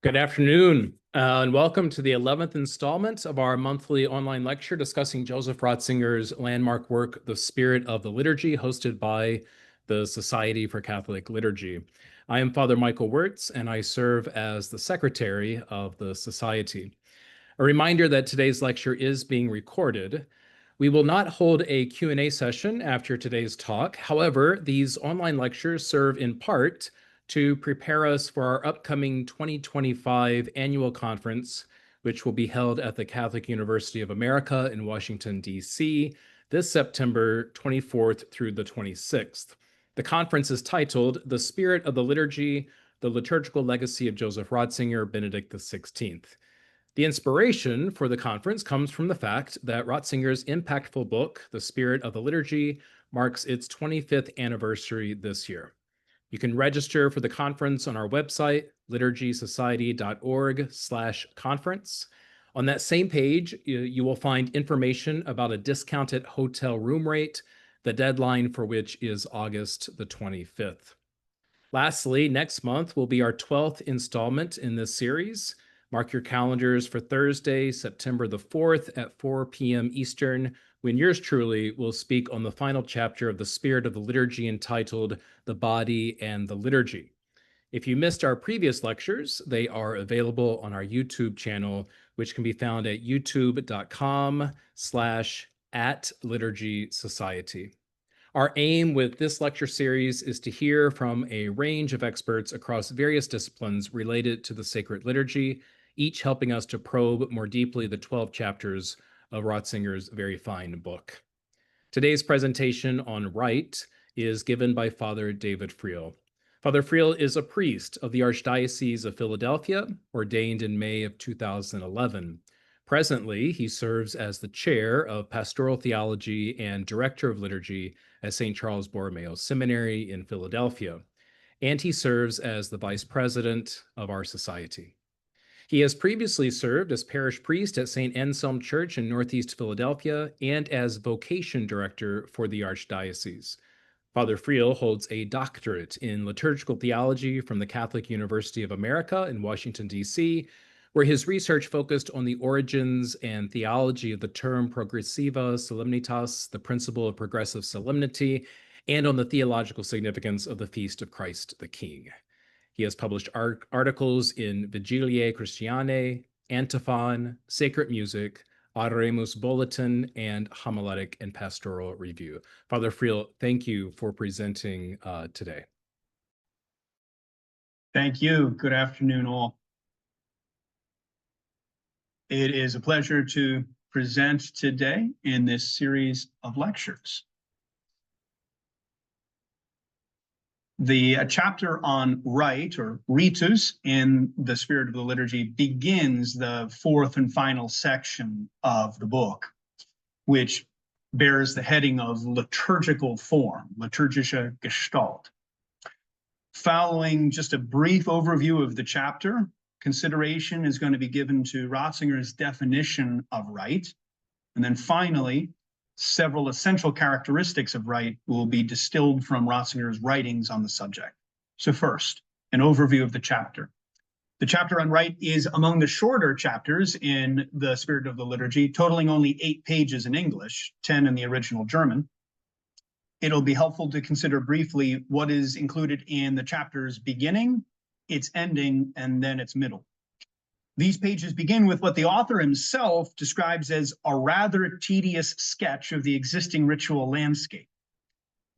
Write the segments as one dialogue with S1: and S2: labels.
S1: Good afternoon, and welcome to the 11th installment of our monthly online lecture discussing Joseph Ratzinger's landmark work, The Spirit of the Liturgy, hosted by the Society for Catholic Liturgy. I am Father Michael Wirtz, and I serve as the secretary of the Society. A reminder that today's lecture is being recorded. We will not hold a Q&A session after today's talk. However, these online lectures serve in part to prepare us for our upcoming 2025 annual conference, which will be held at the Catholic University of America in Washington, D.C. this September 24th through the 26th. The conference is titled The Spirit of the Liturgy, the Liturgical Legacy of Joseph Ratzinger-Benedict XVI. The inspiration for the conference comes from the fact that Ratzinger's impactful book, The Spirit of the Liturgy, marks its 25th anniversary this year. You can register for the conference on our website, liturgysociety.org/conference. On that same page, you will find information about a discounted hotel room rate, the deadline for which is August the 25th. Lastly, next month will be our 12th installment in this series. Mark your calendars for Thursday, September the 4th at 4 p.m. Eastern, when yours truly will speak on the final chapter of The Spirit of the Liturgy entitled The Body and the Liturgy. If you missed our previous lectures, they are available on our YouTube channel, which can be found at youtube.com/@liturgysociety. Our aim with this lecture series is to hear from a range of experts across various disciplines related to the sacred liturgy, each helping us to probe more deeply the 12 chapters of Ratzinger's very fine book. Today's presentation on Rite is given by Father David Friel. Father Friel is a priest of the Archdiocese of Philadelphia, ordained in May of 2011. Presently, he serves as the chair of Pastoral Theology and director of liturgy at St. Charles Borromeo Seminary in Philadelphia, and he serves as the vice president of our society. He has previously served as parish priest at St. Anselm Church in Northeast Philadelphia and as vocation director for the Archdiocese. Father Friel holds a doctorate in liturgical theology from the Catholic University of America in Washington, D.C., where his research focused on the origins and theology of the term progressiva solemnitas, the principle of progressive solemnity, and on the theological significance of the Feast of Christ the King. He has published articles in Vigiliae Christianae, Antiphon, Sacred Music, Adoremus Bulletin, and Homiletic and Pastoral Review. Father Friel, thank you for presenting today.
S2: Thank you. Good afternoon, all. It is a pleasure to present today in this series of lectures. The chapter on Rite, or Ritus, in the Spirit of the Liturgy begins the fourth and final section of the book, which bears the heading of liturgical form, liturgische Gestalt. Following just a brief overview of the chapter, consideration is going to be given to Ratzinger's definition of Rite, and then finally, several essential characteristics of Rite will be distilled from Ratzinger's writings on the subject. So first, an overview of the chapter. The chapter on Rite is among the shorter chapters in the Spirit of the Liturgy, totaling only 8 pages in English, 10 in the original German. It'll be helpful to consider briefly what is included in the chapter's beginning, its ending, and then its middle. These pages begin with what the author himself describes as a rather tedious sketch of the existing ritual landscape.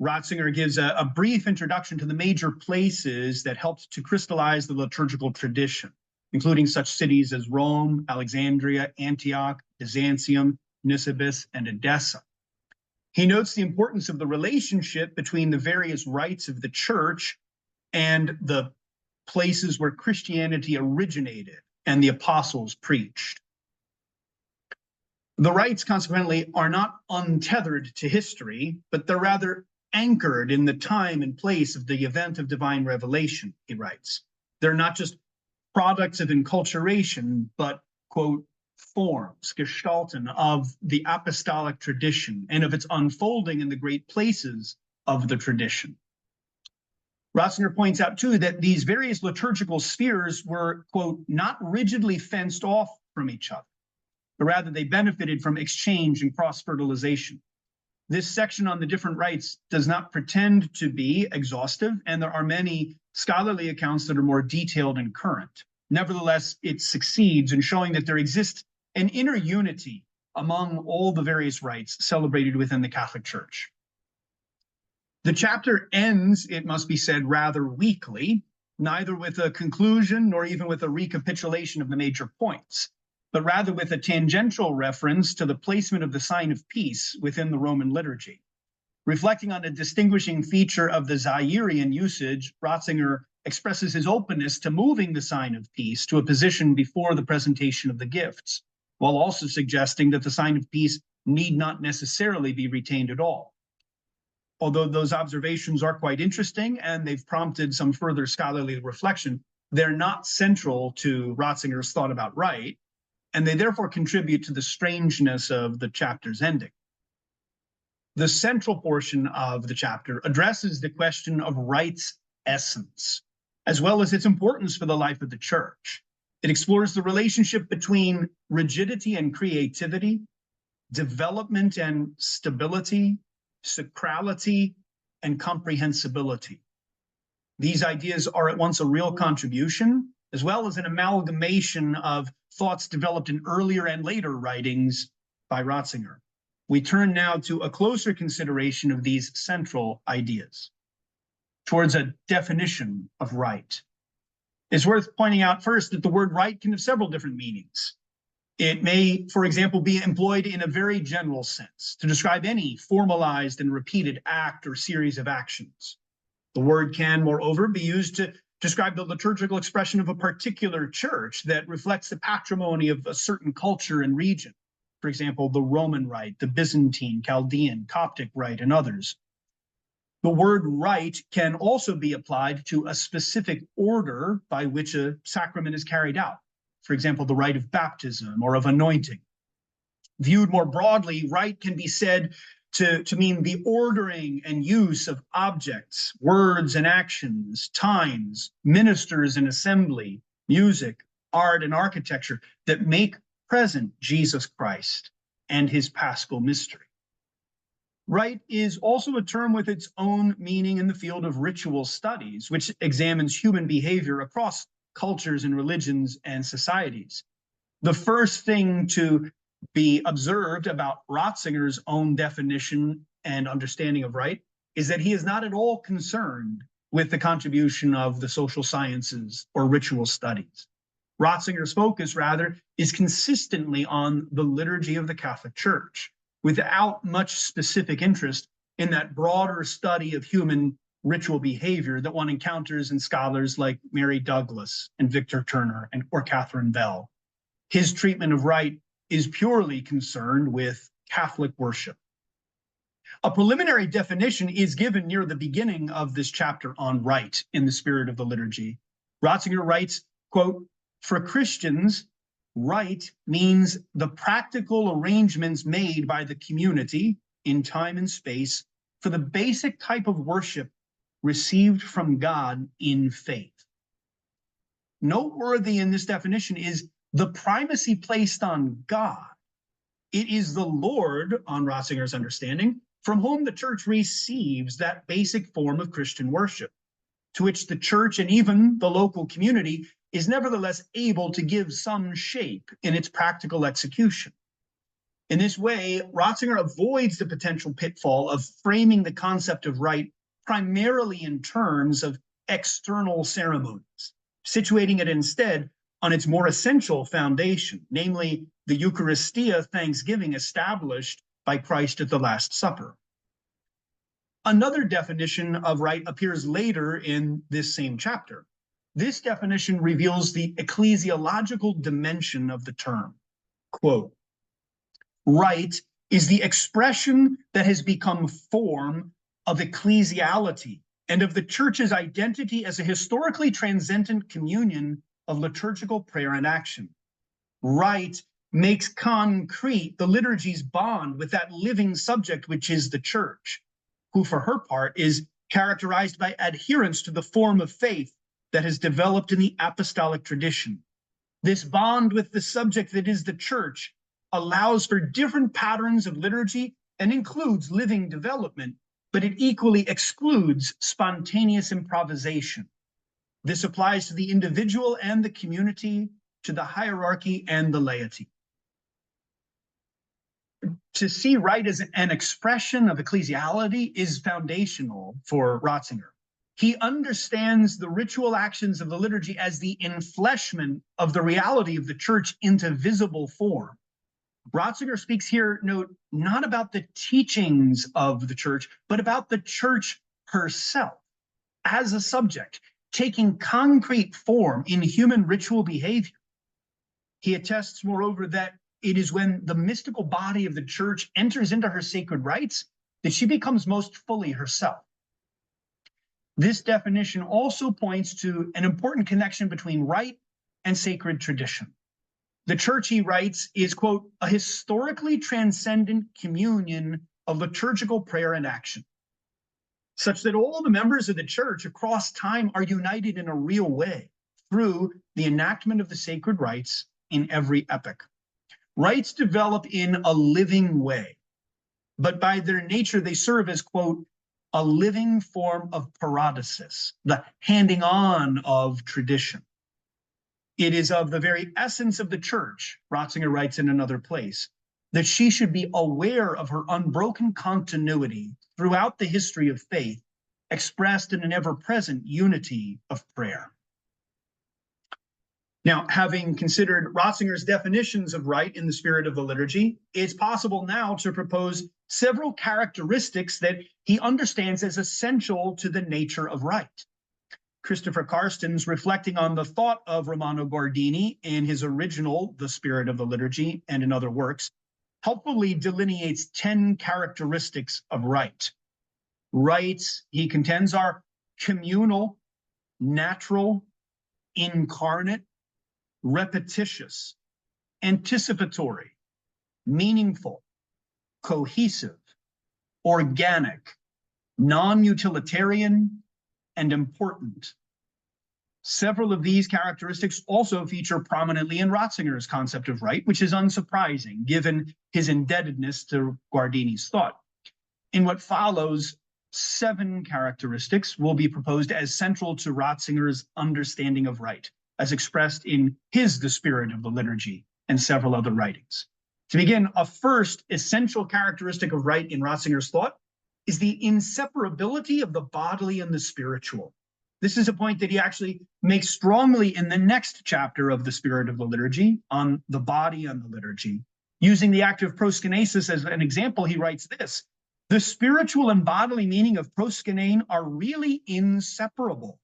S2: Ratzinger gives a brief introduction to the major places that helped to crystallize the liturgical tradition, including such cities as Rome, Alexandria, Antioch, Byzantium, Nisibis, and Edessa. He notes the importance of the relationship between the various rites of the church and the places where Christianity originated and the apostles preached. The rites, consequently, are not untethered to history, but they're rather anchored in the time and place of the event of divine revelation, he writes. They're not just products of enculturation, but, quote, forms, Gestalten, of the apostolic tradition and of its unfolding in the great places of the tradition. Ratzinger points out, too, that these various liturgical spheres were, quote, not rigidly fenced off from each other, but rather they benefited from exchange and cross-fertilization. This section on the different rites does not pretend to be exhaustive, and there are many scholarly accounts that are more detailed and current. Nevertheless, it succeeds in showing that there exists an inner unity among all the various rites celebrated within the Catholic Church. The chapter ends, it must be said, rather weakly, neither with a conclusion nor even with a recapitulation of the major points, but rather with a tangential reference to the placement of the sign of peace within the Roman liturgy. Reflecting on a distinguishing feature of the Zairian usage, Ratzinger expresses his openness to moving the sign of peace to a position before the presentation of the gifts, while also suggesting that the sign of peace need not necessarily be retained at all. Although those observations are quite interesting and they've prompted some further scholarly reflection, they're not central to Ratzinger's thought about Rite, and they therefore contribute to the strangeness of the chapter's ending. The central portion of the chapter addresses the question of Rite's essence, as well as its importance for the life of the Church. It explores the relationship between rigidity and creativity, development and stability, sacrality, and comprehensibility. These ideas are at once a real contribution, as well as an amalgamation of thoughts developed in earlier and later writings by Ratzinger. We turn now to a closer consideration of these central ideas, towards a definition of Rite. It's worth pointing out first that the word Rite can have several different meanings. It may, for example, be employed in a very general sense to describe any formalized and repeated act or series of actions. The word can, moreover, be used to describe the liturgical expression of a particular church that reflects the patrimony of a certain culture and region. For example, the Roman Rite, the Byzantine, Chaldean, Coptic Rite, and others. The word rite can also be applied to a specific order by which a sacrament is carried out. For example, the rite of baptism or of anointing. Viewed more broadly, rite can be said to mean the ordering and use of objects, words and actions, times, ministers and assembly, music, art and architecture that make present Jesus Christ and his paschal mystery. Rite is also a term with its own meaning in the field of ritual studies, which examines human behavior across cultures and religions and societies. The first thing to be observed about Ratzinger's own definition and understanding of Rite is that he is not at all concerned with the contribution of the social sciences or ritual studies. Ratzinger's focus, rather, is consistently on the liturgy of the Catholic Church, without much specific interest in that broader study of human ritual behavior that one encounters in scholars like Mary Douglas and Victor Turner or Catherine Bell. His treatment of Rite is purely concerned with Catholic worship. A preliminary definition is given near the beginning of this chapter on Rite in the spirit of the liturgy. Ratzinger writes, quote, "For Christians, Rite means the practical arrangements made by the community in time and space for the basic type of worship received from God in faith." Noteworthy in this definition is the primacy placed on God. It is the Lord, on Ratzinger's understanding, from whom the church receives that basic form of Christian worship, to which the church and even the local community is nevertheless able to give some shape in its practical execution. In this way, Ratzinger avoids the potential pitfall of framing the concept of Rite primarily in terms of external ceremonies, situating it instead on its more essential foundation, namely the Eucharistia thanksgiving established by Christ at the Last Supper. Another definition of Rite appears later in this same chapter. This definition reveals the ecclesiological dimension of the term. Quote, "Rite is the expression that has become form of ecclesiality and of the church's identity as a historically transcendent communion of liturgical prayer and action. Rite makes concrete the liturgy's bond with that living subject which is the church, who for her part is characterized by adherence to the form of faith that has developed in the apostolic tradition. This bond with the subject that is the church allows for different patterns of liturgy and includes living development, but it equally excludes spontaneous improvisation. This applies to the individual and the community, to the hierarchy and the laity. To see Rite as an expression of ecclesiality is foundational for Ratzinger. He understands the ritual actions of the liturgy as the enfleshment of the reality of the church into visible form. Ratzinger speaks here, note, not about the teachings of the church, but about the church herself as a subject, taking concrete form in human ritual behavior. He attests, moreover, that it is when the mystical body of the church enters into her sacred rites that she becomes most fully herself. This definition also points to an important connection between rite and sacred tradition. The church, he writes, is, quote, a historically transcendent communion of liturgical prayer and action, such that all the members of the church across time are united in a real way through the enactment of the sacred rites in every epoch. Rites develop in a living way, but by their nature, they serve as, quote, a living form of paradosis, the handing on of tradition. It is of the very essence of the church, Ratzinger writes in another place, that she should be aware of her unbroken continuity throughout the history of faith, expressed in an ever-present unity of prayer. Now, having considered Ratzinger's definitions of rite in the spirit of the liturgy, it's possible now to propose several characteristics that he understands as essential to the nature of rite. Christopher Karstens, reflecting on the thought of Romano Guardini in his original The Spirit of the Liturgy and in other works, helpfully delineates 10 characteristics of rite. Rites, he contends, are communal, natural, incarnate, repetitious, anticipatory, meaningful, cohesive, organic, non-utilitarian, and important. Several of these characteristics also feature prominently in Ratzinger's concept of rite, which is unsurprising given his indebtedness to Guardini's thought. In what follows, 7 characteristics will be proposed as central to Ratzinger's understanding of rite, as expressed in his The Spirit of the Liturgy and several other writings. To begin, a first essential characteristic of rite in Ratzinger's thought is the inseparability of the bodily and the spiritual. This is a point that he actually makes strongly in the next chapter of The Spirit of the Liturgy, on the body and the liturgy. Using the act of proskynesis as an example, he writes this: the spiritual and bodily meaning of proskynein are really inseparable.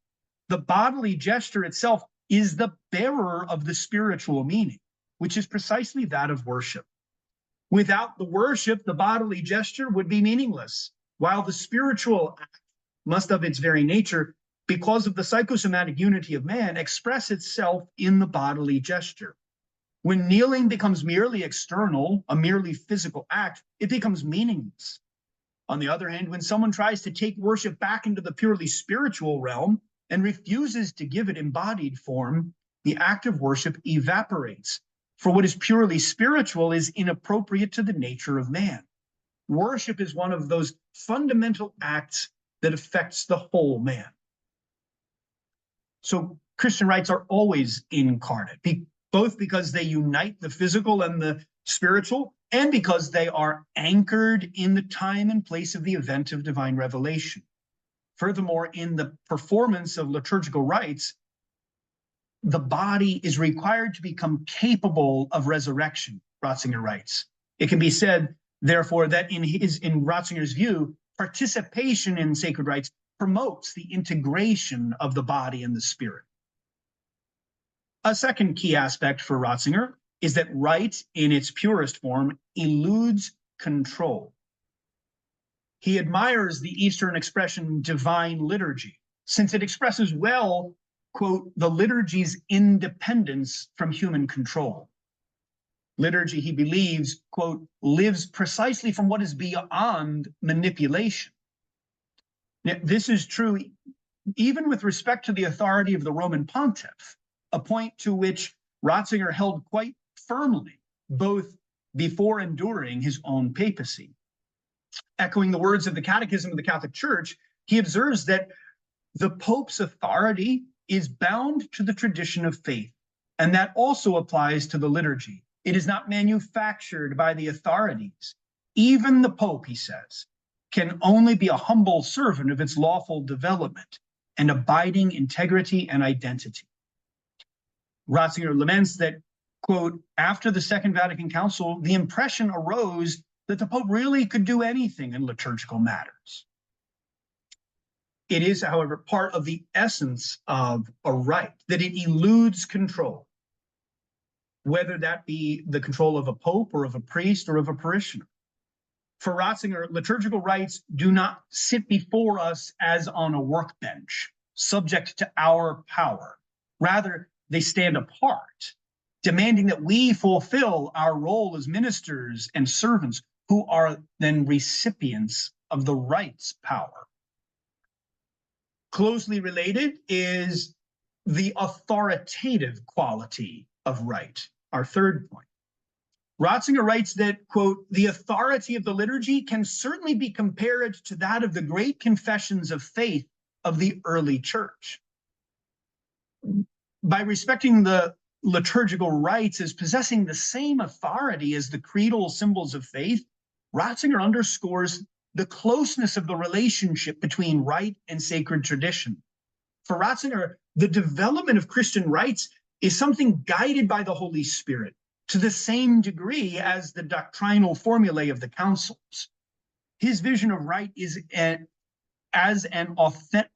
S2: The bodily gesture itself is the bearer of the spiritual meaning, which is precisely that of worship. Without the worship, the bodily gesture would be meaningless, while the spiritual act must of its very nature, because of the psychosomatic unity of man, express itself in the bodily gesture. When kneeling becomes merely external, a merely physical act, it becomes meaningless. On the other hand, when someone tries to take worship back into the purely spiritual realm and refuses to give it embodied form, the act of worship evaporates. For what is purely spiritual is inappropriate to the nature of man. Worship is one of those fundamental acts that affects the whole man. So Christian rites are always incarnate, both because they unite the physical and the spiritual, and because they are anchored in the time and place of the event of divine revelation. Furthermore, in the performance of liturgical rites, the body is required to become capable of resurrection, Ratzinger writes. It can be said, therefore, that in Ratzinger's view, participation in sacred rites promotes the integration of the body and the spirit. A second key aspect for Ratzinger is that rite, in its purest form, eludes control. He admires the Eastern expression divine liturgy, since it expresses well, quote, the liturgy's independence from human control. Liturgy, he believes, quote, lives precisely from what is beyond manipulation. Now, this is true even with respect to the authority of the Roman pontiff, a point to which Ratzinger held quite firmly, both before and during his own papacy. Echoing the words of the Catechism of the Catholic Church, he observes that the Pope's authority is bound to the tradition of faith, and that also applies to the liturgy. It is not manufactured by the authorities. Even the Pope, he says, can only be a humble servant of its lawful development and abiding integrity and identity. Ratzinger laments that, quote, after the Second Vatican Council, the impression arose that the Pope really could do anything in liturgical matters. It is, however, part of the essence of a rite that it eludes control, whether that be the control of a pope or of a priest or of a parishioner. For Ratzinger, liturgical rites do not sit before us as on a workbench, subject to our power. Rather, they stand apart, demanding that we fulfill our role as ministers and servants who are then recipients of the rite's power. Closely related is the authoritative quality of rite, our third point. Ratzinger writes that, quote, the authority of the liturgy can certainly be compared to that of the great confessions of faith of the early church. By respecting the liturgical rites as possessing the same authority as the creedal symbols of faith, Ratzinger underscores the closeness of the relationship between rite and sacred tradition. For Ratzinger, the development of Christian rites is something guided by the Holy Spirit, to the same degree as the doctrinal formulae of the councils. His vision of rite is as an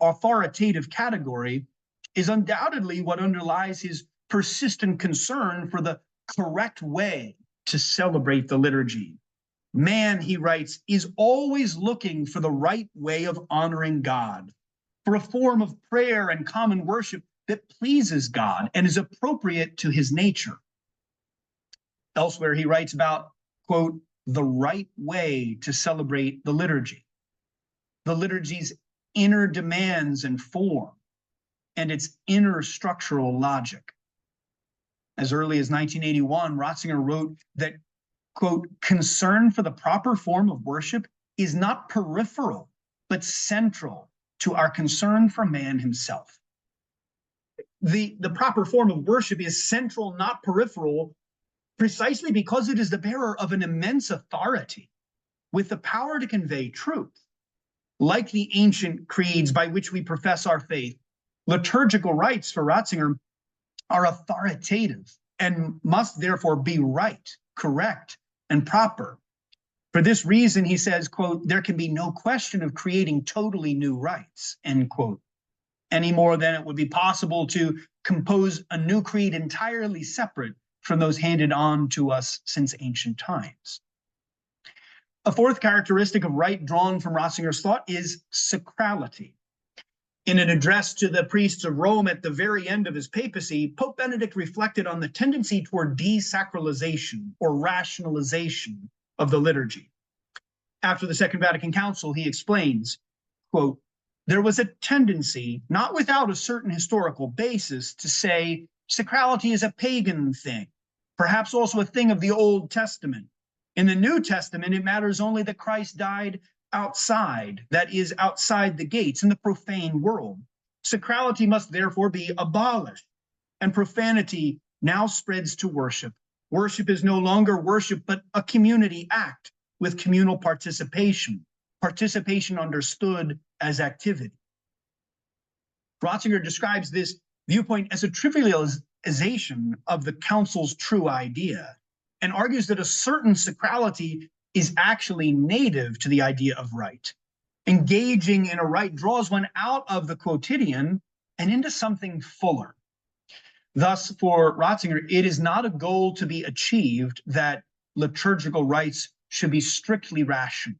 S2: authoritative category is undoubtedly what underlies his persistent concern for the correct way to celebrate the liturgy. Man, he writes, is always looking for the right way of honoring God, for a form of prayer and common worship that pleases God and is appropriate to his nature. Elsewhere, he writes about, quote, the right way to celebrate the liturgy, the liturgy's inner demands and form, and its inner structural logic. As early as 1981, Ratzinger wrote that, quote, concern for the proper form of worship is not peripheral, but central to our concern for man himself. The proper form of worship is central, not peripheral, precisely because it is the bearer of an immense authority with the power to convey truth. Like the ancient creeds by which we profess our faith, liturgical rites for Ratzinger are authoritative and must therefore be right, correct, and proper. For this reason, he says, quote, there can be no question of creating totally new rites, end quote, any more than it would be possible to compose a new creed entirely separate from those handed on to us since ancient times. A fourth characteristic of rite drawn from Ratzinger's thought is sacrality. In an address to the priests of Rome at the very end of his papacy, Pope Benedict reflected on the tendency toward desacralization or rationalization of the liturgy. After the Second Vatican Council, he explains, quote, there was a tendency, not without a certain historical basis, to say sacrality is a pagan thing, perhaps also a thing of the Old Testament. In the New Testament, it matters only that Christ died outside, that is, outside the gates in the profane world. Sacrality must therefore be abolished, and profanity now spreads to worship. Worship is no longer worship, but a community act with communal participation, participation understood as activity. Ratzinger describes this viewpoint as a trivialization of the council's true idea and argues that a certain sacrality is actually native to the idea of rite. Engaging in a rite draws one out of the quotidian and into something fuller. Thus, for Ratzinger, it is not a goal to be achieved that liturgical rites should be strictly rational.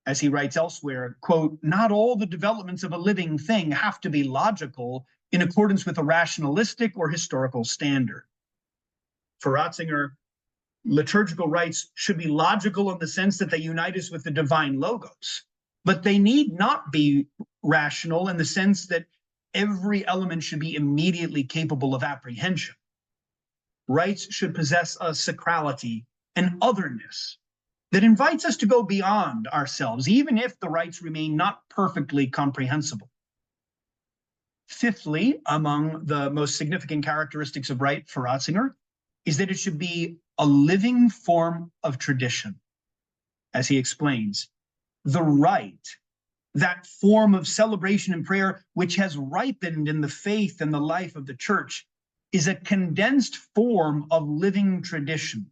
S2: As he writes elsewhere, quote, not all the developments of a living thing have to be logical in accordance with a rationalistic or historical standard. For Ratzinger, liturgical rites should be logical in the sense that they unite us with the divine logos, but they need not be rational in the sense that every element should be immediately capable of apprehension. Rites should possess a sacrality, an otherness, that invites us to go beyond ourselves, even if the rites remain not perfectly comprehensible. Fifthly, among the most significant characteristics of rite for Ratzinger is that it should be a living form of tradition. As he explains, the rite, that form of celebration and prayer which has ripened in the faith and the life of the church, is a condensed form of living tradition,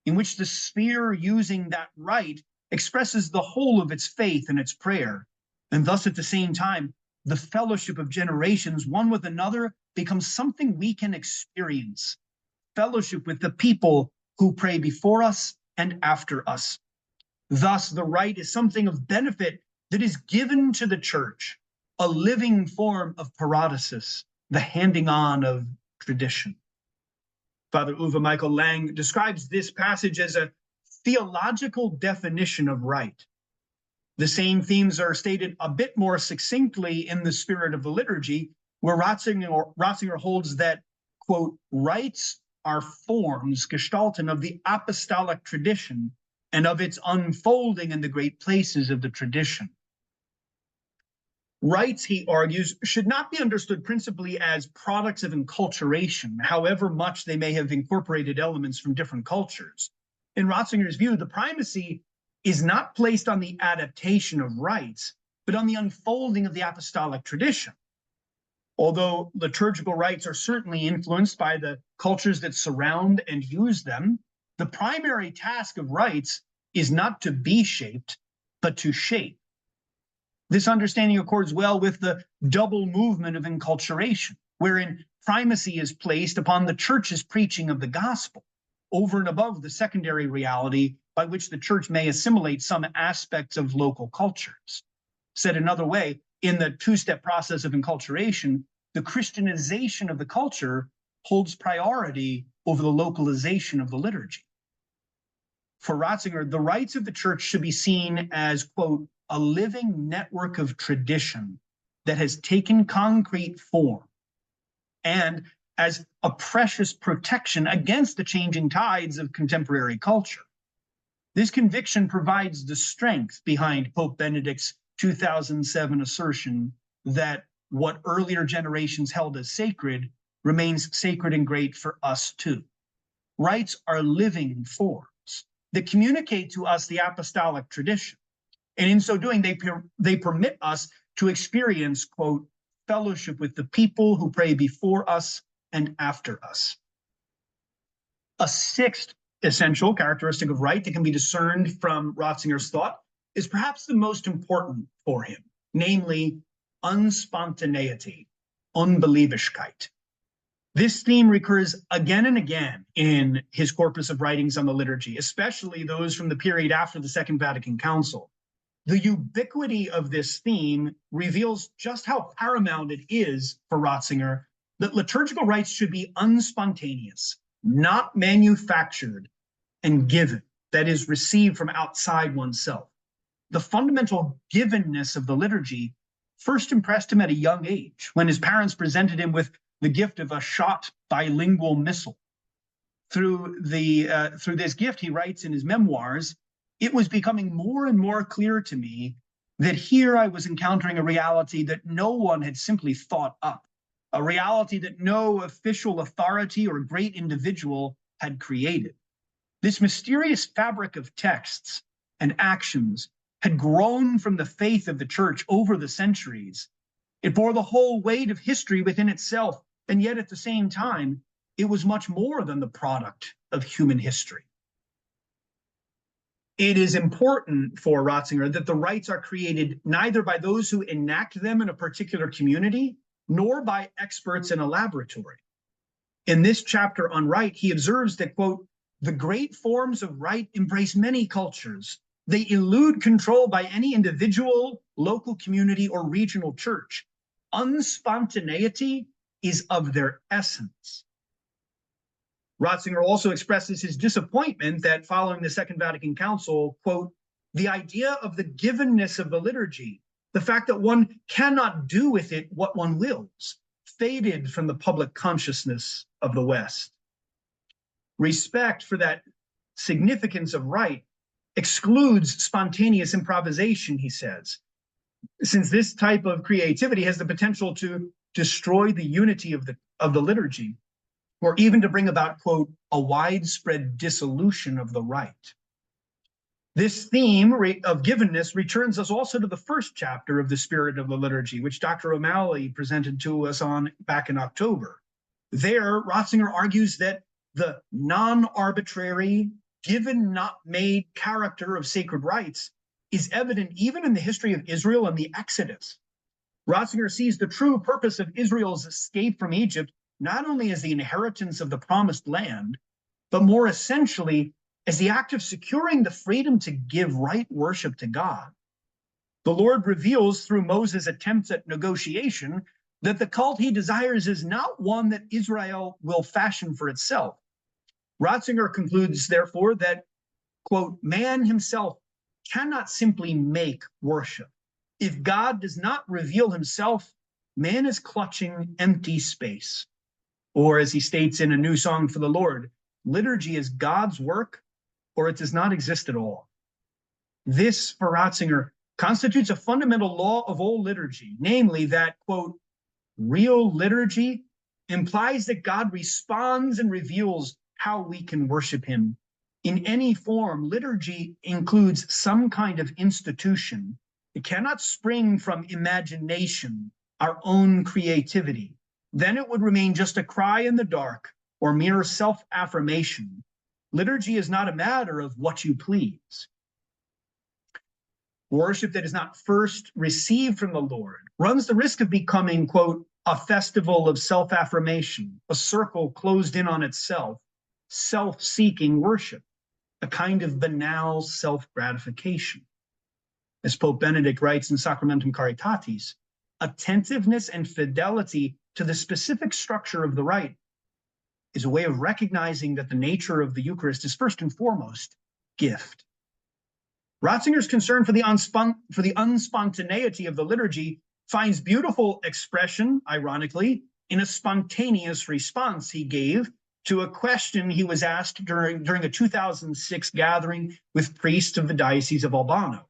S2: in which the sphere using that rite expresses the whole of its faith and its prayer. And thus, at the same time, the fellowship of generations, one with another, becomes something we can experience. Fellowship with the people who pray before us and after us. Thus, the rite is something of benefit that is given to the church, a living form of paradosis, the handing on of tradition. Father Uwe Michael Lang describes this passage as a theological definition of rite. The same themes are stated a bit more succinctly in the Spirit of the Liturgy, where Ratzinger holds that, quote, rites are forms, gestalten, of the apostolic tradition and of its unfolding in the great places of the tradition. Rites, he argues, should not be understood principally as products of enculturation, however much they may have incorporated elements from different cultures. In Ratzinger's view, the primacy is not placed on the adaptation of rites, but on the unfolding of the apostolic tradition. Although liturgical rites are certainly influenced by the cultures that surround and use them, the primary task of rites is not to be shaped, but to shape. This understanding accords well with the double movement of enculturation, wherein primacy is placed upon the church's preaching of the gospel, over and above the secondary reality by which the church may assimilate some aspects of local cultures. Said another way, in the two-step process of enculturation, the Christianization of the culture holds priority over the localization of the liturgy. For Ratzinger, the rites of the church should be seen as, quote, a living network of tradition that has taken concrete form, and as a precious protection against the changing tides of contemporary culture. This conviction provides the strength behind Pope Benedict's 2007 assertion that what earlier generations held as sacred remains sacred and great for us too. Rites are living forms that communicate to us the apostolic tradition. And in so doing, they permit us to experience, quote, fellowship with the people who pray before us and after us. A sixth essential characteristic of rite that can be discerned from Ratzinger's thought is perhaps the most important for him, namely unspontaneity, Unbeliebigkeit. This theme recurs again and again in his corpus of writings on the liturgy, especially those from the period after the Second Vatican Council. The ubiquity of this theme reveals just how paramount it is for Ratzinger that liturgical rites should be unspontaneous, not manufactured and given, that is, received from outside oneself. The fundamental givenness of the liturgy first impressed him at a young age, when his parents presented him with the gift of a shot bilingual missal. Through this gift, he writes in his memoirs, it was becoming more and more clear to me that here I was encountering a reality that no one had simply thought up, a reality that no official authority or great individual had created. This mysterious fabric of texts and actions had grown from the faith of the church over the centuries. It bore the whole weight of history within itself, and yet at the same time, it was much more than the product of human history. It is important for Ratzinger that the rites are created neither by those who enact them in a particular community, nor by experts in a laboratory. In this chapter on rite, he observes that, quote, the great forms of rite embrace many cultures. They elude control by any individual, local community, or regional church. Unspontaneity is of their essence. Ratzinger also expresses his disappointment that following the Second Vatican Council, quote, The idea of the givenness of the liturgy, the fact that one cannot do with it what one wills, faded from the public consciousness of the West. Respect for that significance of rite excludes spontaneous improvisation, he says, since this type of creativity has the potential to destroy the unity of the liturgy, or even to bring about, quote, a widespread dissolution of the rite. This theme of givenness returns us also to the first chapter of the Spirit of the Liturgy, which Dr. O'Malley presented to us on back in October. There, Ratzinger argues that the non-arbitrary, given not made character of sacred rites is evident even in the history of Israel and the Exodus. Ratzinger sees the true purpose of Israel's escape from Egypt not only as the inheritance of the promised land, but more essentially as the act of securing the freedom to give right worship to God. The Lord reveals through Moses' attempts at negotiation that the cult he desires is not one that Israel will fashion for itself. Ratzinger concludes, therefore, that, quote, man himself cannot simply make worship. If God does not reveal himself, man is clutching empty space. Or as he states in A New Song for the Lord, liturgy is God's work or it does not exist at all. This, for Ratzinger, constitutes a fundamental law of all liturgy, namely that, quote, real liturgy implies that God responds and reveals how we can worship him. In any form, liturgy includes some kind of institution. It cannot spring from imagination, our own creativity. Then it would remain just a cry in the dark or mere self-affirmation. Liturgy is not a matter of what you please. Worship that is not first received from the Lord runs the risk of becoming, quote, a festival of self-affirmation, a circle closed in on itself, self-seeking worship, a kind of banal self-gratification. As Pope Benedict writes in Sacramentum Caritatis, attentiveness and fidelity to the specific structure of the rite is a way of recognizing that the nature of the Eucharist is first and foremost gift. Ratzinger's concern for the unspontaneity of the liturgy finds beautiful expression, ironically, in a spontaneous response he gave to a question he was asked during a 2006 gathering with priests of the Diocese of Albano.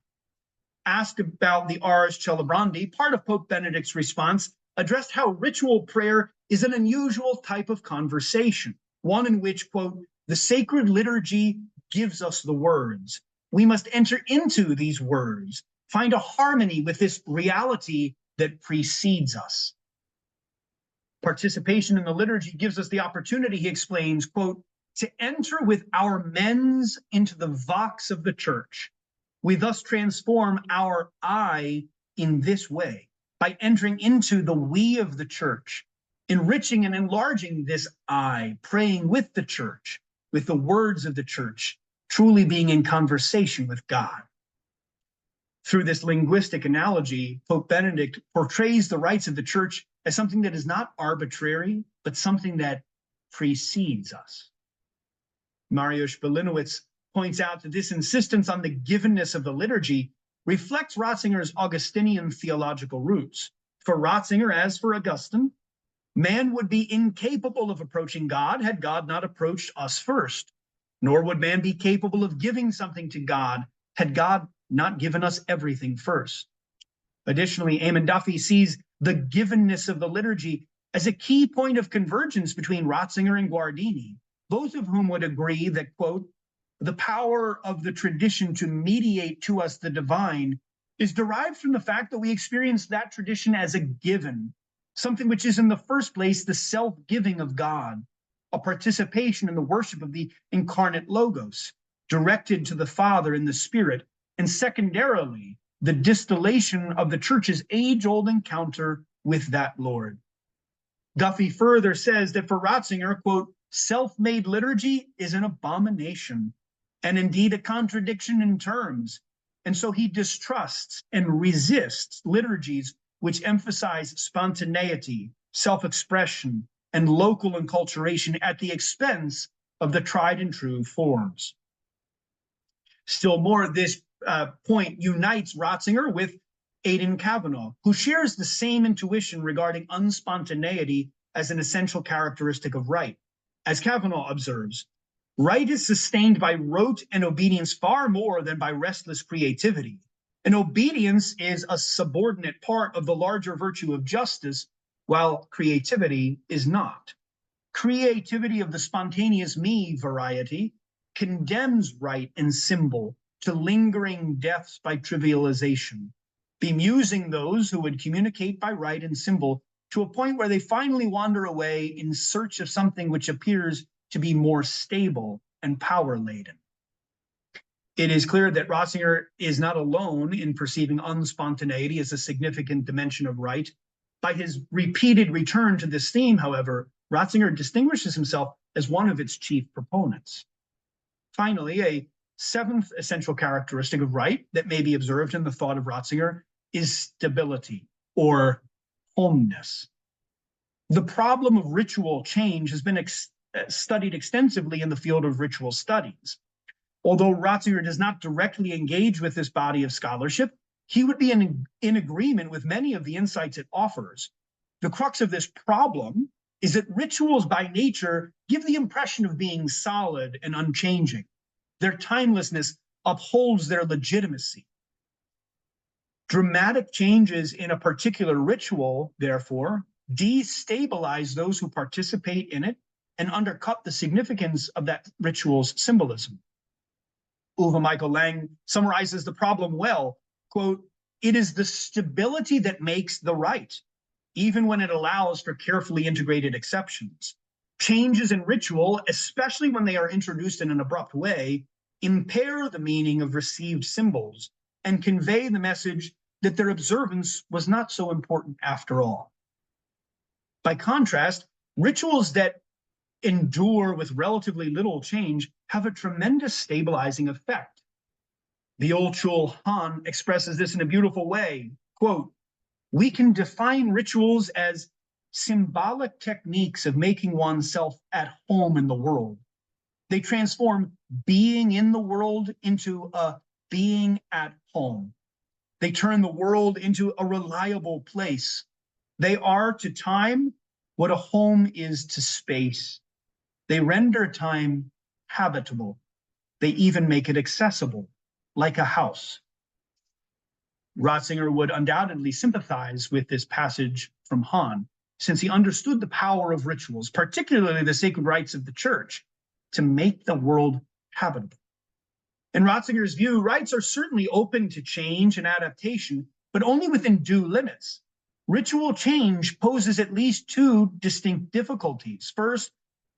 S2: Asked about the Ars Celebrandi, part of Pope Benedict's response addressed how ritual prayer is an unusual type of conversation, one in which, quote, the sacred liturgy gives us the words. We must enter into these words, find a harmony with this reality that precedes us. Participation in the liturgy gives us the opportunity, he explains, quote, to enter with our mens into the vox of the church. We thus transform our I in this way, by entering into the we of the church, enriching and enlarging this I, praying with the church, with the words of the church, truly being in conversation with God. Through this linguistic analogy, Pope Benedict portrays the rites of the church as something that is not arbitrary, but something that precedes us. Mariusz Belinowitz points out that this insistence on the givenness of the liturgy reflects Ratzinger's Augustinian theological roots. For Ratzinger, as for Augustine, man would be incapable of approaching God had God not approached us first, nor would man be capable of giving something to God had God not given us everything first. Additionally, Eamon Duffy sees the givenness of the liturgy as a key point of convergence between Ratzinger and Guardini, both of whom would agree that, quote, the power of the tradition to mediate to us the divine is derived from the fact that we experience that tradition as a given, something which is in the first place the self-giving of God, a participation in the worship of the incarnate Logos, directed to the Father in the Spirit, and secondarily, the distillation of the church's age-old encounter with that Lord. Duffy further says that for Ratzinger, quote, self-made liturgy is an abomination, and indeed a contradiction in terms. And so he distrusts and resists liturgies which emphasize spontaneity, self-expression, and local enculturation at the expense of the tried and true forms. Still more, this point unites Ratzinger with Aidan Kavanaugh, who shares the same intuition regarding unspontaneity as an essential characteristic of Rite. As Kavanaugh observes, Rite is sustained by rote and obedience far more than by restless creativity. And obedience is a subordinate part of the larger virtue of justice, while creativity is not. Creativity of the spontaneous me variety condemns rite and symbol to lingering deaths by trivialization, bemusing those who would communicate by rite and symbol to a point where they finally wander away in search of something which appears to be more stable and power-laden. It is clear that Ratzinger is not alone in perceiving unspontaneity as a significant dimension of rite. By his repeated return to this theme, however, Ratzinger distinguishes himself as one of its chief proponents. Finally, a seventh essential characteristic of rite that may be observed in the thought of Ratzinger is stability, or homeness. The problem of ritual change has been studied extensively in the field of ritual studies. Although Ratzinger does not directly engage with this body of scholarship, he would be in agreement with many of the insights it offers. The crux of this problem is that rituals by nature give the impression of being solid and unchanging. Their timelessness upholds their legitimacy. Dramatic changes in a particular ritual, therefore, destabilize those who participate in it and undercut the significance of that ritual's symbolism. Uwe Michael Lang summarizes the problem well, quote, "It is the stability that makes the rite, even when it allows for carefully integrated exceptions. Changes in ritual, especially when they are introduced in an abrupt way, impair the meaning of received symbols and convey the message that their observance was not so important after all. By contrast, rituals that endure with relatively little change have a tremendous stabilizing effect. The old Chul Han expresses this in a beautiful way, quote, "We can define rituals as symbolic techniques of making oneself at home in the world. They transform being in the world into a being at home. They turn the world into a reliable place. They are to time what a home is to space. They render time habitable. They even make it accessible, like a house." Ratzinger would undoubtedly sympathize with this passage from Hahn, since he understood the power of rituals, particularly the sacred rites of the church, to make the world habitable. In Ratzinger's view, rites are certainly open to change and adaptation, but only within due limits. Ritual change poses at least two distinct difficulties. First,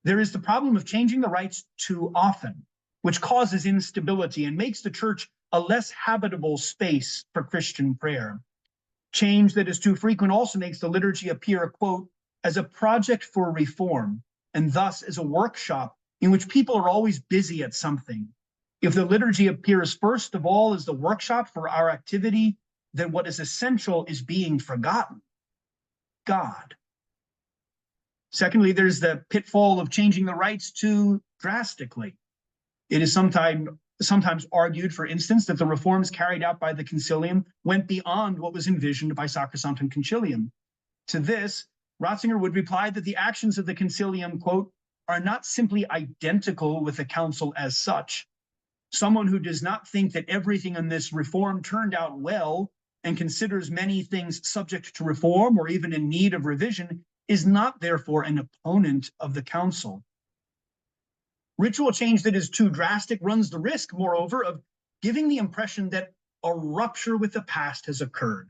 S2: there is the problem of changing the rites too often, which causes instability and makes the church a less habitable space for Christian prayer. Change that is too frequent also makes the liturgy appear, quote, "as a project for reform, and thus as a workshop in which people are always busy at something. If the liturgy appears first of all as the workshop for our activity, then what is essential is being forgotten: God." Secondly, there's the pitfall of changing the rites too drastically. It is sometimes argued, for instance, that the reforms carried out by the concilium went beyond what was envisioned by Sacrosanctum Concilium. To this, Ratzinger would reply that the actions of the concilium, quote, "are not simply identical with the council as such. Someone who does not think that everything in this reform turned out well and considers many things subject to reform or even in need of revision is not therefore an opponent of the council." Ritual change that is too drastic runs the risk, moreover, of giving the impression that a rupture with the past has occurred.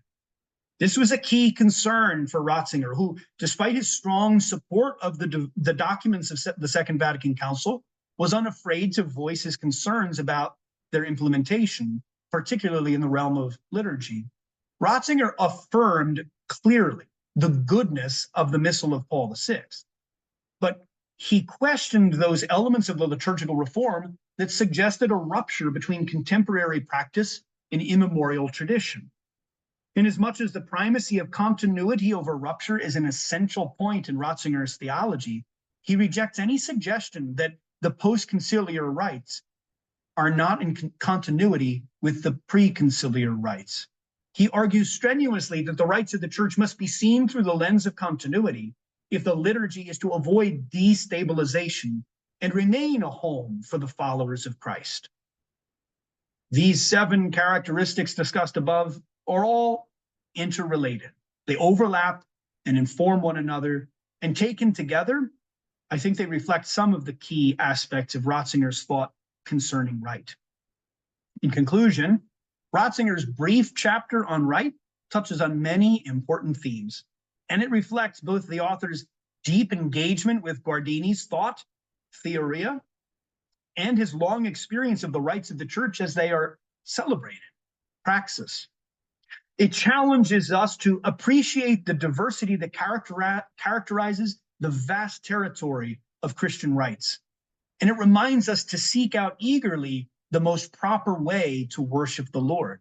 S2: This was a key concern for Ratzinger, who, despite his strong support of the documents of the Second Vatican Council, was unafraid to voice his concerns about their implementation, particularly in the realm of liturgy. Ratzinger affirmed clearly the goodness of the Missal of Paul VI, but he questioned those elements of the liturgical reform that suggested a rupture between contemporary practice and immemorial tradition. Inasmuch as the primacy of continuity over rupture is an essential point in Ratzinger's theology, he rejects any suggestion that the post-conciliar rites are not in continuity with the pre-conciliar rites. He argues strenuously that the rites of the church must be seen through the lens of continuity if the liturgy is to avoid destabilization and remain a home for the followers of Christ. These 7 characteristics discussed above are all interrelated. They overlap and inform one another, and taken together, I think they reflect some of the key aspects of Ratzinger's thought concerning Rite. In conclusion, Ratzinger's brief chapter on Rite touches on many important themes, and it reflects both the author's deep engagement with Guardini's thought, theoria, and his long experience of the rites of the church as they are celebrated, praxis. It challenges us to appreciate the diversity that characterizes the vast territory of Christian rites. And it reminds us to seek out eagerly the most proper way to worship the Lord.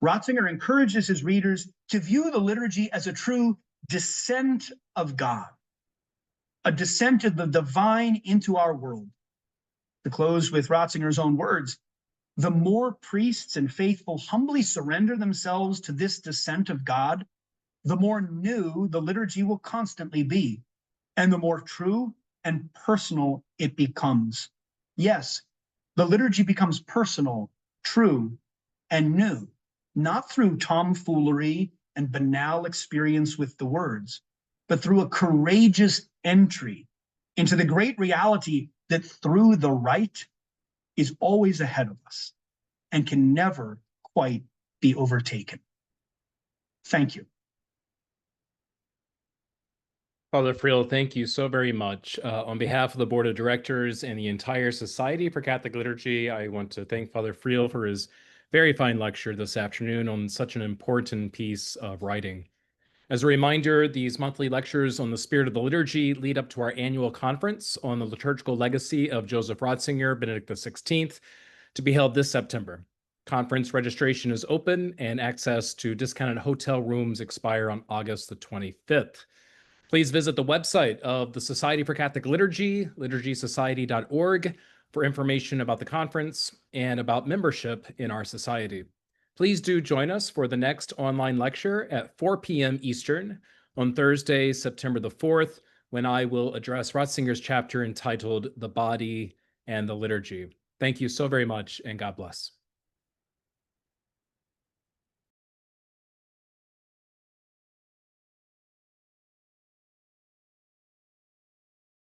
S2: Ratzinger encourages his readers to view the liturgy as a true descent of God, a descent of the divine into our world. To close with Ratzinger's own words, the more priests and faithful humbly surrender themselves to this descent of God, the more new the liturgy will constantly be, and the more true and personal it becomes. Yes, the liturgy becomes personal, true, and new, not through tomfoolery and banal experience with the words, but through a courageous entry into the great reality that through the rite is always ahead of us and can never quite be overtaken. Thank you.
S1: Father Friel, thank you so very much. On behalf of the Board of Directors and the entire Society for Catholic Liturgy, I want to thank Father Friel for his very fine lecture this afternoon on such an important piece of writing. As a reminder, these monthly lectures on the spirit of the liturgy lead up to our annual conference on the liturgical legacy of Joseph Ratzinger-Benedict XVI, to be held this September. Conference registration is open and access to discounted hotel rooms expire on August the 25th. Please visit the website of the Society for Catholic Liturgy, liturgysociety.org, for information about the conference and about membership in our society. Please do join us for the next online lecture at 4 p.m. Eastern on Thursday, September the 4th, when I will address Ratzinger's chapter entitled The Body and the Liturgy. Thank you so very much, and God bless.